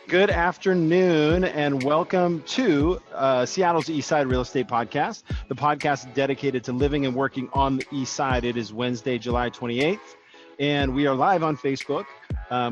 Good afternoon and welcome to Seattle's Eastside Real Estate Podcast, the podcast dedicated to living and working on the East Side. It is Wednesday, July 28th, and we are live on Facebook.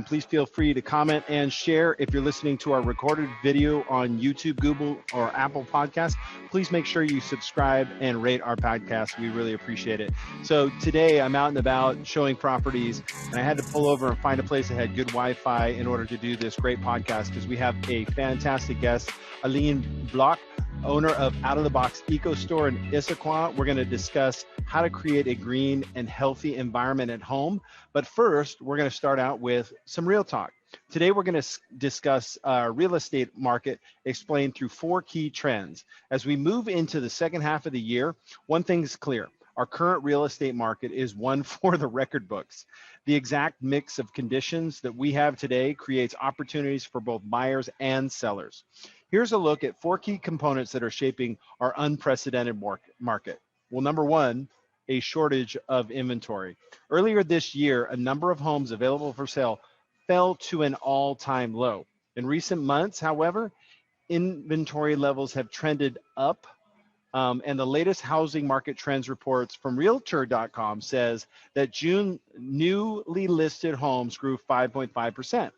Please feel free to comment and share. If you're listening to our recorded video on YouTube, Google, or Apple Podcasts, please make sure you subscribe and rate our podcast. We really appreciate it. So today I'm out and about showing properties, and I had to pull over and find a place that had good Wi-Fi in order to do this great podcast because we have a fantastic guest, Aline Bloch, owner of Box Ecostore in Issaquah. We're going to discuss how to create a green and healthy environment at home. But first, we're going to start out with some real talk. Today, we're going to discuss real estate market explained through 4 key trends. As we move into the second half of the year, one thing is clear. Our current real estate market is one for the record books. The exact mix of conditions that we have today creates opportunities for both buyers and sellers. Here's a look at 4 key components that are shaping our unprecedented market. Well, number one, a shortage of inventory. Earlier this year, a number of homes available for sale fell to an all-time low. In recent months, however, inventory levels have trended up, and the latest housing market trends reports from Realtor.com says that June newly listed homes grew 5.5%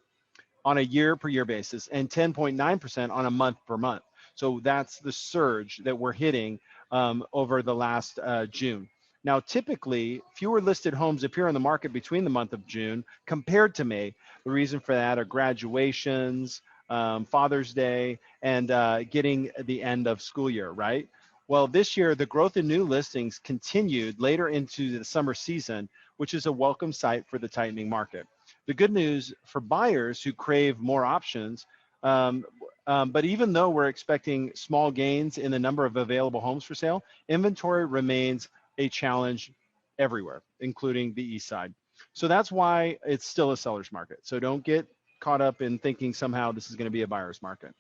on a year-per-year basis and 10.9% on a month-per-month. So that's the surge that we're hitting over the last June. Now, typically, fewer listed homes appear on the market between the month of June compared to May. The reason for that are graduations, Father's Day, and getting the end of school year, right? Well, this year, the growth in new listings continued later into the summer season, which is a welcome sight for the tightening market. The good news for buyers who crave more options, but even though we're expecting small gains in the number of available homes for sale, inventory remains a challenge everywhere, including the East Side. So that's why it's still a seller's market. So don't get caught up in thinking somehow this is going to be a buyer's market.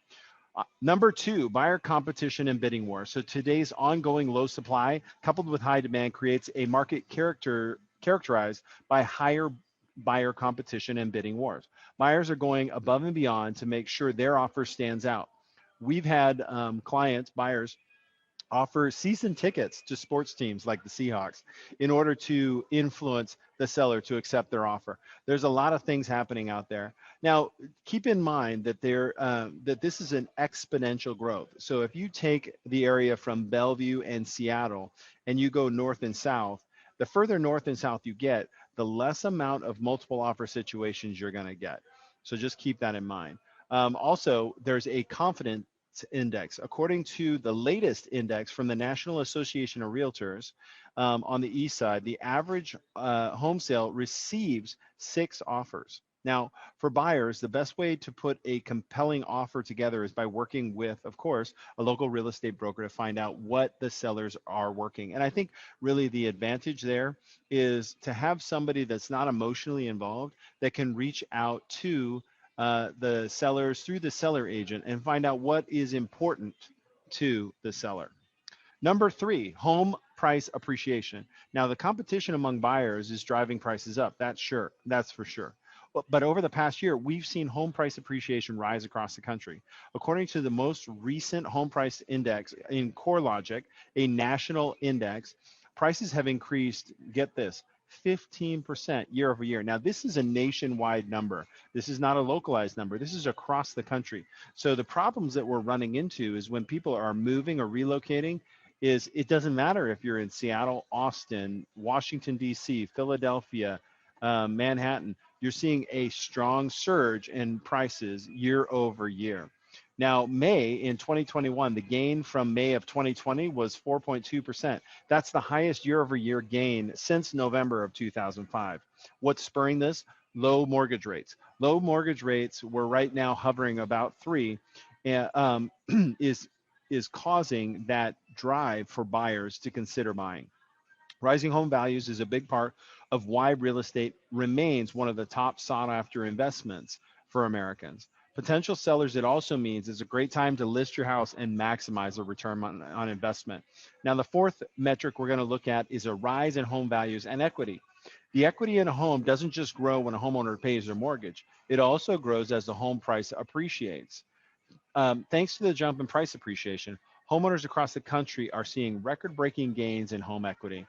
Number 2, buyer competition and bidding war. So today's ongoing low supply coupled with high demand creates a market characterized by higher buyer competition and bidding wars. Buyers are going above and beyond to make sure their offer stands out. We've had buyers offer season tickets to sports teams like the Seahawks in order to influence the seller to accept their offer. There's a lot of things happening out there. Now, keep in mind that that this is an exponential growth. So if you take the area from Bellevue and Seattle and you go north and south, the further north and south you get, the less amount of multiple offer situations you're going to get. So just keep that in mind. Also, there's a confidence index. According to the latest index from the National Association of Realtors on the East Side, the average home sale receives 6 offers. Now, for buyers, the best way to put a compelling offer together is by working with, of course, a local real estate broker to find out what the sellers are working. And I think really the advantage there is to have somebody that's not emotionally involved that can reach out to the sellers through the seller agent and find out what is important to the seller. Number 3, home price appreciation. Now, the competition among buyers is driving prices up. That's for sure. But over the past year, we've seen home price appreciation rise across the country. According to the most recent home price index in CoreLogic, a national index, prices have increased, get this, 15% year over year. Now, this is a nationwide number. This is not a localized number. This is across the country. So the problems that we're running into is when people are moving or relocating, is it doesn't matter if you're in Seattle, Austin, Washington, D.C., Philadelphia, Manhattan, you're seeing a strong surge in prices year over year. Now, May in 2021, the gain from May of 2020 was 4.2%. That's the highest year-over-year gain since November of 2005. What's spurring this? Low mortgage rates. Low mortgage rates were right now hovering about 3, and is causing that drive for buyers to consider buying. Rising home values is a big part of why real estate remains one of the top sought-after investments for Americans. Potential sellers, it also means it's a great time to list your house and maximize the return on investment. Now, the 4th metric we're going to look at is a rise in home values and equity. The equity in a home doesn't just grow when a homeowner pays their mortgage. It also grows as the home price appreciates. Thanks to the jump in price appreciation, homeowners across the country are seeing record-breaking gains in home equity.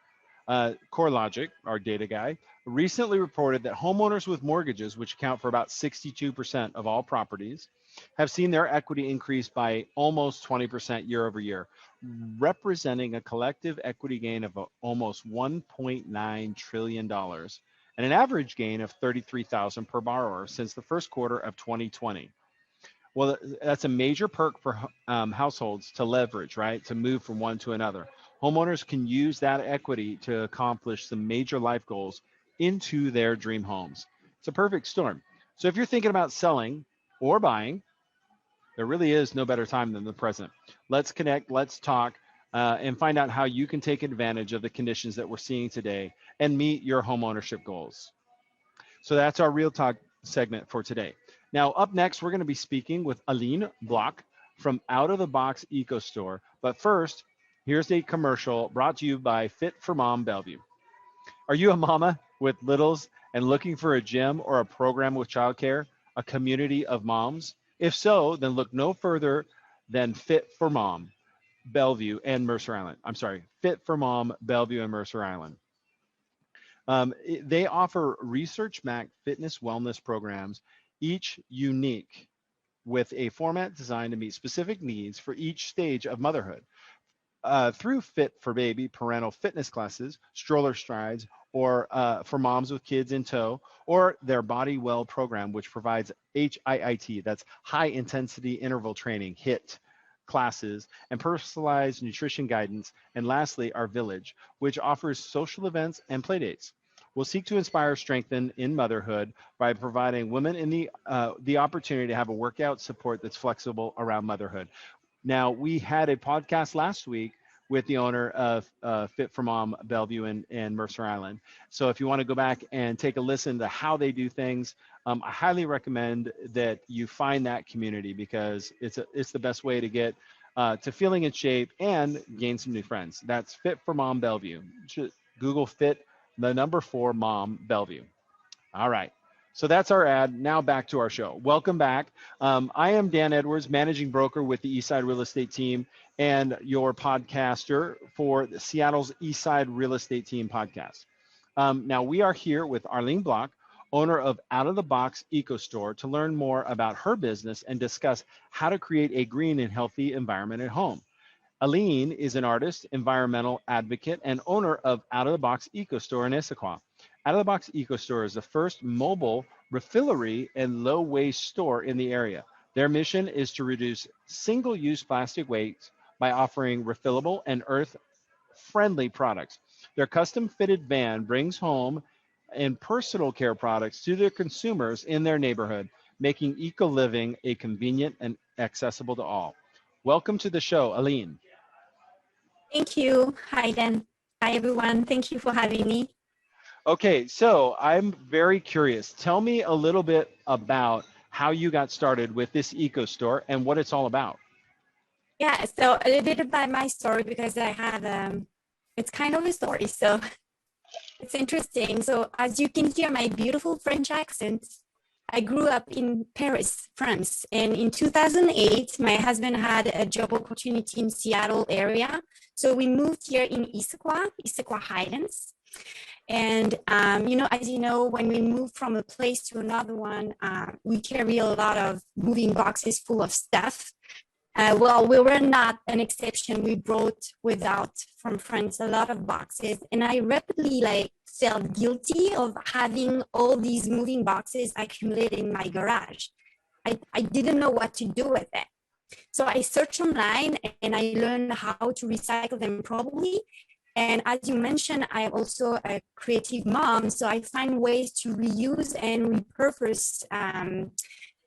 CoreLogic, our data guy, recently reported that homeowners with mortgages, which account for about 62% of all properties, have seen their equity increase by almost 20% year over year, representing a collective equity gain of almost $1.9 trillion and an average gain of $33,000 per borrower since the first quarter of 2020. Well, that's a major perk for households to leverage, right? To move from one to another. Homeowners can use that equity to accomplish some major life goals into their dream homes. It's a perfect storm. So if you're thinking about selling or buying, there really is no better time than the present. Let's connect, let's talk, and find out how you can take advantage of the conditions that we're seeing today and meet your home ownership goals. So that's our Real Talk segment for today. Now, up next, we're going to be speaking with Aline Bloch from Out of the Box Ecostore. But first, here's a commercial brought to you by Fit for Mom Bellevue. Are you a mama with littles and looking for a gym or a program with childcare, a community of moms? If so, then look no further than Fit for Mom Bellevue and Mercer Island. I'm sorry, Fit for Mom Bellevue and Mercer Island. They offer research-backed fitness wellness programs, each unique with a format designed to meet specific needs for each stage of motherhood. Through Fit for Baby parental fitness classes, stroller strides, or for moms with kids in tow, or their Body Well program, which provides HIIT, that's high intensity interval training, HIIT classes, and personalized nutrition guidance. And lastly, our Village, which offers social events and playdates. We'll seek to inspire, strengthen in motherhood by providing women in the opportunity to have a workout support that's flexible around motherhood. Now, we had a podcast last week with the owner of Fit for Mom Bellevue and Mercer Island. So if you want to go back and take a listen to how they do things, I highly recommend that you find that community because it's the best way to get to feeling in shape and gain some new friends. That's Fit for Mom Bellevue. Just Google Fit the number 4 Mom Bellevue. All right. So that's our ad. Now back to our show. Welcome back. I am Dan Edwards, managing broker with the Eastside Real Estate Team and your podcaster for Seattle's Eastside Real Estate Team podcast. Now we are here with Aline Bloch, owner of Out of the Box Ecostore, to learn more about her business and discuss how to create a green and healthy environment at home. Aline is an artist, environmental advocate, and owner of Out of the Box Ecostore in Issaquah. Out of the Box Ecostore is the first mobile refillery and low waste store in the area. Their mission is to reduce single-use plastic waste by offering refillable and earth-friendly products. Their custom-fitted van brings home and personal care products to their consumers in their neighborhood, making eco-living a convenient and accessible to all. Welcome to the show, Aline. Thank you. Hi, Dan. Hi, everyone. Thank you for having me. Okay, so I'm very curious. Tell me a little bit about how you got started with this eco-store and what it's all about. Yeah, so a little bit about my story because I have, it's kind of a story, so it's interesting. So as you can hear my beautiful French accent, I grew up in Paris, France. And in 2008, my husband had a job opportunity in Seattle area. So we moved here in Issaquah Highlands. And, as you know, when we move from a place to another one, we carry a lot of moving boxes full of stuff. Well, we were not an exception. We brought from France a lot of boxes. And I rapidly felt guilty of having all these moving boxes accumulated in my garage. I didn't know what to do with it. So I searched online and I learned how to recycle them properly. And as you mentioned, I'm also a creative mom. So I find ways to reuse and repurpose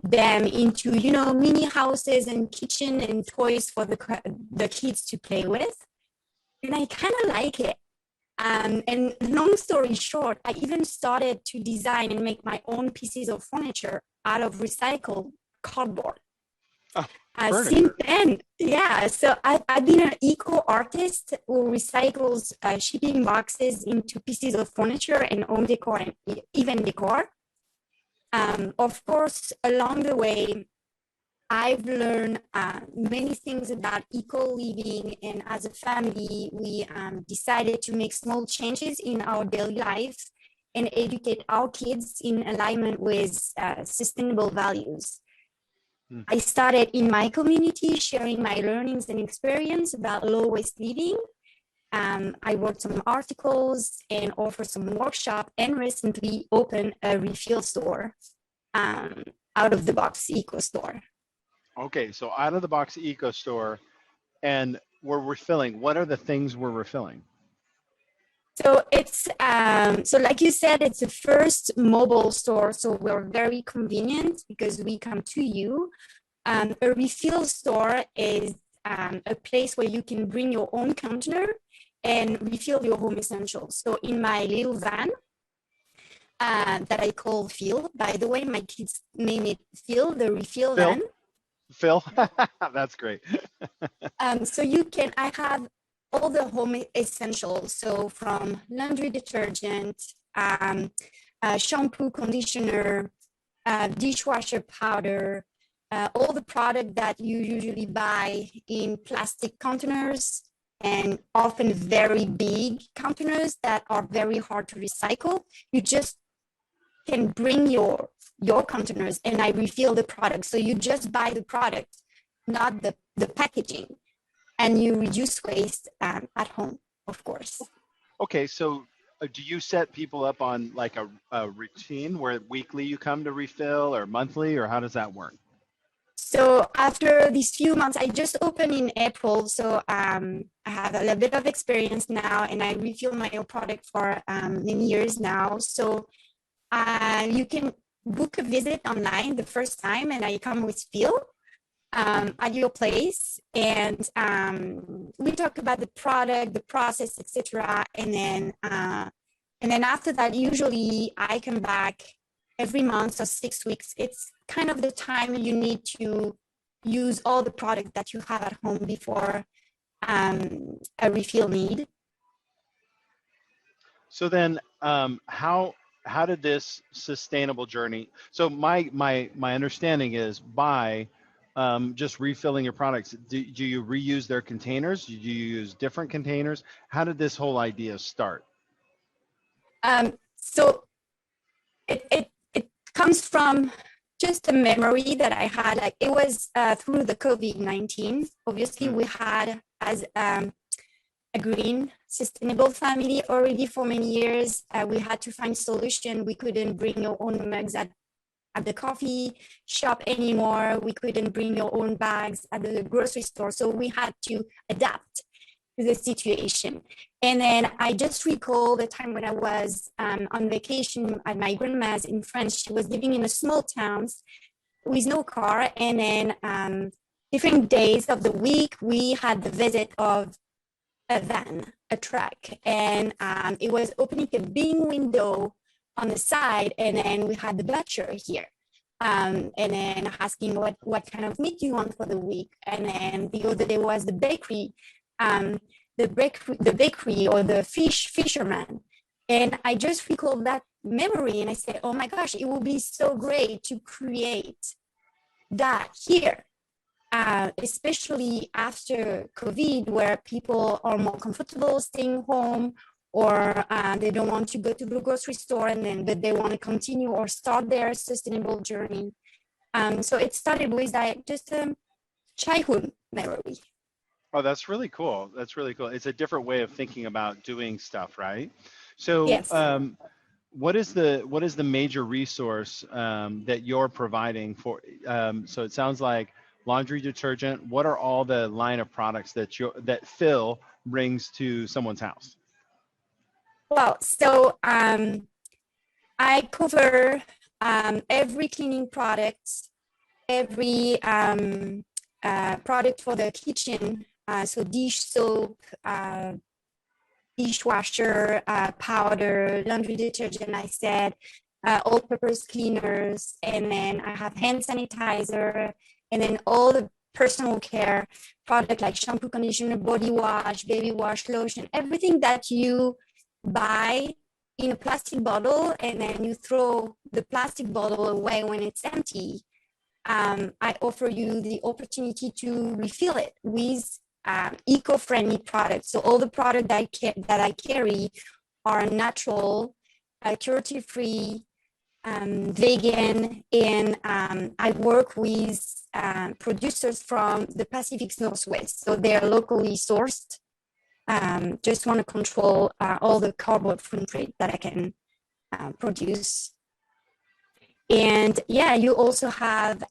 them into, mini houses and kitchen and toys for the kids to play with. And I kind of like it. And long story short, I even started to design and make my own pieces of furniture out of recycled cardboard. Oh, Since furniture. then, yeah, so I've been an eco artist who recycles shipping boxes into pieces of furniture and home decor and even decor. Of course, along the way, I've learned many things about eco living, and as a family, we decided to make small changes in our daily life and educate our kids in alignment with sustainable values. Hmm. I started in my community sharing my learnings and experience about low waste living. I wrote some articles and offered some workshop and recently opened a refill store, um, out of the box eco store. Okay, so out of the box eco store, and we're refilling. What are the things we're refilling? So it's so like you said, it's the first mobile store. So we're very convenient because we come to you. A refill store is a place where you can bring your own container and refill your home essentials. So in my little van that I call Phil, by the way, my kids name it Phil, the refill Phil? van. Phil? That's great. So you can, I have all the home essentials. So from laundry detergent, shampoo, conditioner, dishwasher powder, all the product that you usually buy in plastic containers and often very big containers that are very hard to recycle. You just can bring your containers and I refill the product. So you just buy the product, not the packaging, and you reduce waste at home, of course. Okay, so do you set people up on like a routine where weekly you come to refill or monthly, or how does that work? So after these few months, I just opened in April, so I have a little bit of experience now, and I refill my own product for many years now. So you can book a visit online the first time, and I come with Phil at your place, and we talk about the product, the process, etc. And then after that, usually I come back every month or 6 weeks. It's kind of the time you need to use all the product that you have at home before a refill need. So then, how did this sustainable journey? So my understanding is by just refilling your products. Do you reuse their containers? Do you use different containers? How did this whole idea start? So it comes from just a memory that I had. Like it was through the COVID-19. Obviously, Hmm. we had as a green, sustainable family already for many years. We had to find solution. We couldn't bring your own mugs at the coffee shop anymore. We couldn't bring your own bags at the grocery store. So we had to adapt to the situation. And then I just recall the time when I was on vacation at my grandma's in France. She was living in a small town with no car. And then different days of the week, we had the visit of a van, a truck, and it was opening a big window on the side, and then we had the butcher here. And then asking what kind of meat you want for the week. And then the other day was um, the bakery or the fisherman. And I just recalled that memory and I said, oh my gosh, it would be so great to create that here, especially after COVID, where people are more comfortable staying home, or they don't want to go to the grocery store, and then but they want to continue or start their sustainable journey. So it started with that just childhood memory. Oh, that's really cool. That's really cool. It's a different way of thinking about doing stuff, right? So, Yes. what is the major resource that you're providing for? So it sounds like laundry detergent. What are all the line of products that Phil brings to someone's house? Well, so I cover every cleaning product, every product for the kitchen. So dish soap, dishwasher powder, laundry detergent, I said, all-purpose cleaners, and then I have hand sanitizer and then all the personal care product like shampoo, conditioner, body wash, baby wash, lotion, everything that you buy in a plastic bottle and then you throw the plastic bottle away when it's empty. I offer you the opportunity to refill it with eco-friendly products. So all the products that I carry are natural, cruelty-free, vegan, and I work with producers from the Pacific Northwest. So they're locally sourced. Just want to control all the carbon footprint that I can produce. And yeah, you also have,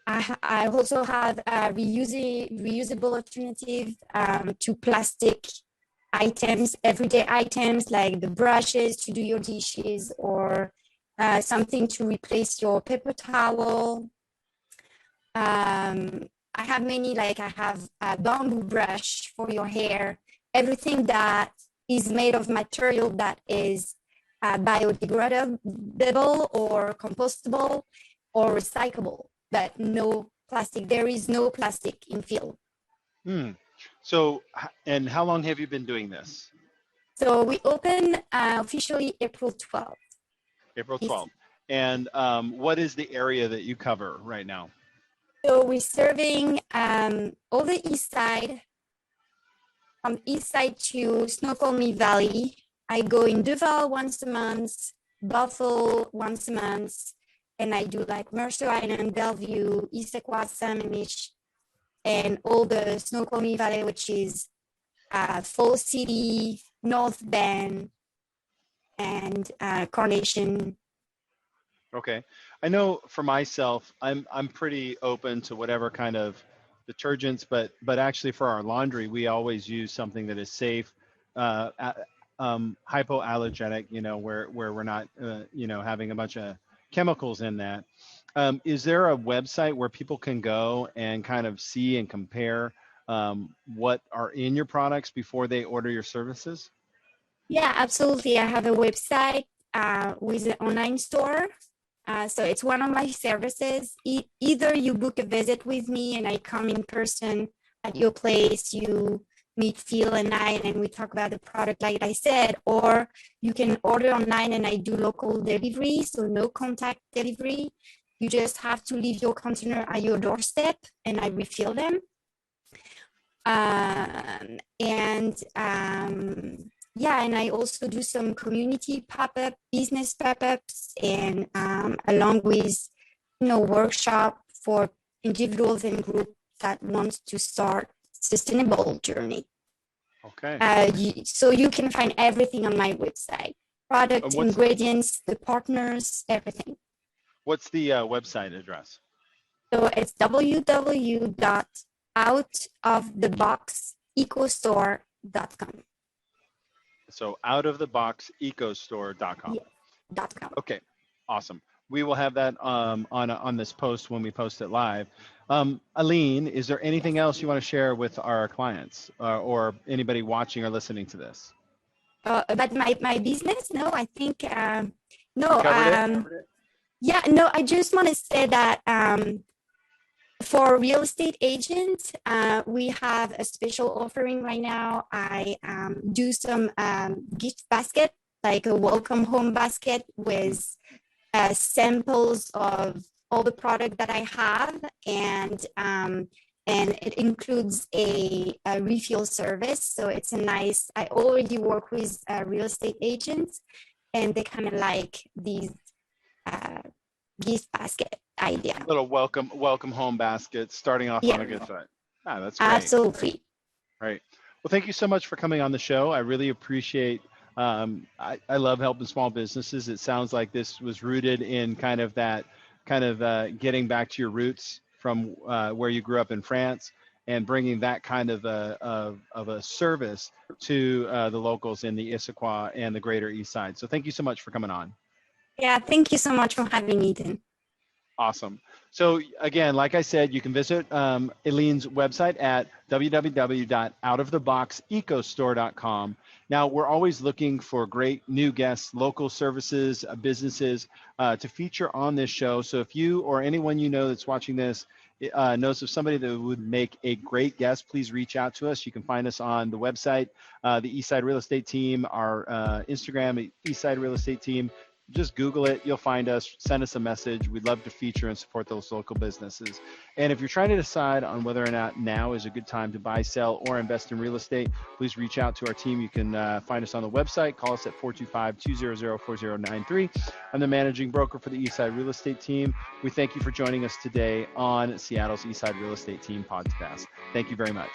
I also have a reusable alternative to plastic items, everyday items like the brushes to do your dishes or something to replace your paper towel. I have many, like I have a bamboo brush for your hair, everything that is made of material that is biodegradable or compostable or recyclable, but no plastic. There is no plastic in field. So, and how long have you been doing this? So we open officially April 12th. April 12th. And what is the area that you cover right now? So we're serving all the east side, from east side to Snoqualmie Valley. I go in Duval once a month, Buffalo once a month, and I do like Mercer Island, Bellevue, Issaquah, Sammamish, and all the Snoqualmie Valley, which is Fall City, North Bend, and Carnation. Okay. I know for myself, I'm pretty open to whatever kind of detergents, but actually for our laundry, we always use something that is safe, hypoallergenic, where we're not, having a bunch of chemicals in that. Is there a website where people can go and kind of see and compare what are in your products before they order your services? Yeah, absolutely. I have a website with an online store. So it's one of my services. Either you book a visit with me and I come in person at your place, you meet Phil and I, and we talk about the product like I said, or you can order online and I do local delivery, so no contact delivery. You just have to leave your container at your doorstep and I refill them. Yeah, and I also do some community pop-up, business pop-ups, and along with, workshop for individuals and groups that want to start sustainable journey. Okay. So you can find everything on my website, product, ingredients, the partners, everything. What's the website address? So it's www.outoftheboxecostore.com. So outoftheboxecostore.com. Yeah, .com. Okay, awesome. We will have that on this post when we post it live. Aline, is there anything else you want to share with our clients or anybody watching or listening to this? About my business? No, I think no. Covered it? Yeah, no. I just want to say that for real estate agents, we have a special offering right now. I do some gift basket, like a welcome home basket with samples of all the product that I have, and it includes a refill service. So it's a nice. I already work with real estate agents, and they kind of like these gift basket idea. Little welcome home basket, starting off on a good foot. Ah, that's great. Absolutely. Right. Well, thank you so much for coming on the show. I really appreciate. I love helping small businesses. It sounds like this was rooted in kind of getting back to your roots from where you grew up in France and bringing that kind of a service to the locals in the Issaquah and the greater Eastside. So thank you so much for coming on. Yeah, thank you so much for having me, Ethan. Awesome. So again, like I said, you can visit Aline's website at www.outoftheboxecostore.com. Now, we're always looking for great new guests, local services, businesses to feature on this show. So if you or anyone you know that's watching this knows of somebody that would make a great guest, please reach out to us. You can find us on the website, the Eastside Real Estate Team, our Instagram, Eastside Real Estate Team. Just Google it. You'll find us. Send us a message. We'd love to feature and support those local businesses. And if you're trying to decide on whether or not now is a good time to buy, sell, or invest in real estate, please reach out to our team. You can find us on the website. Call us at 425-200-4093. I'm the managing broker for the Eastside Real Estate Team. We thank you for joining us today on Seattle's Eastside Real Estate Team podcast. Thank you very much.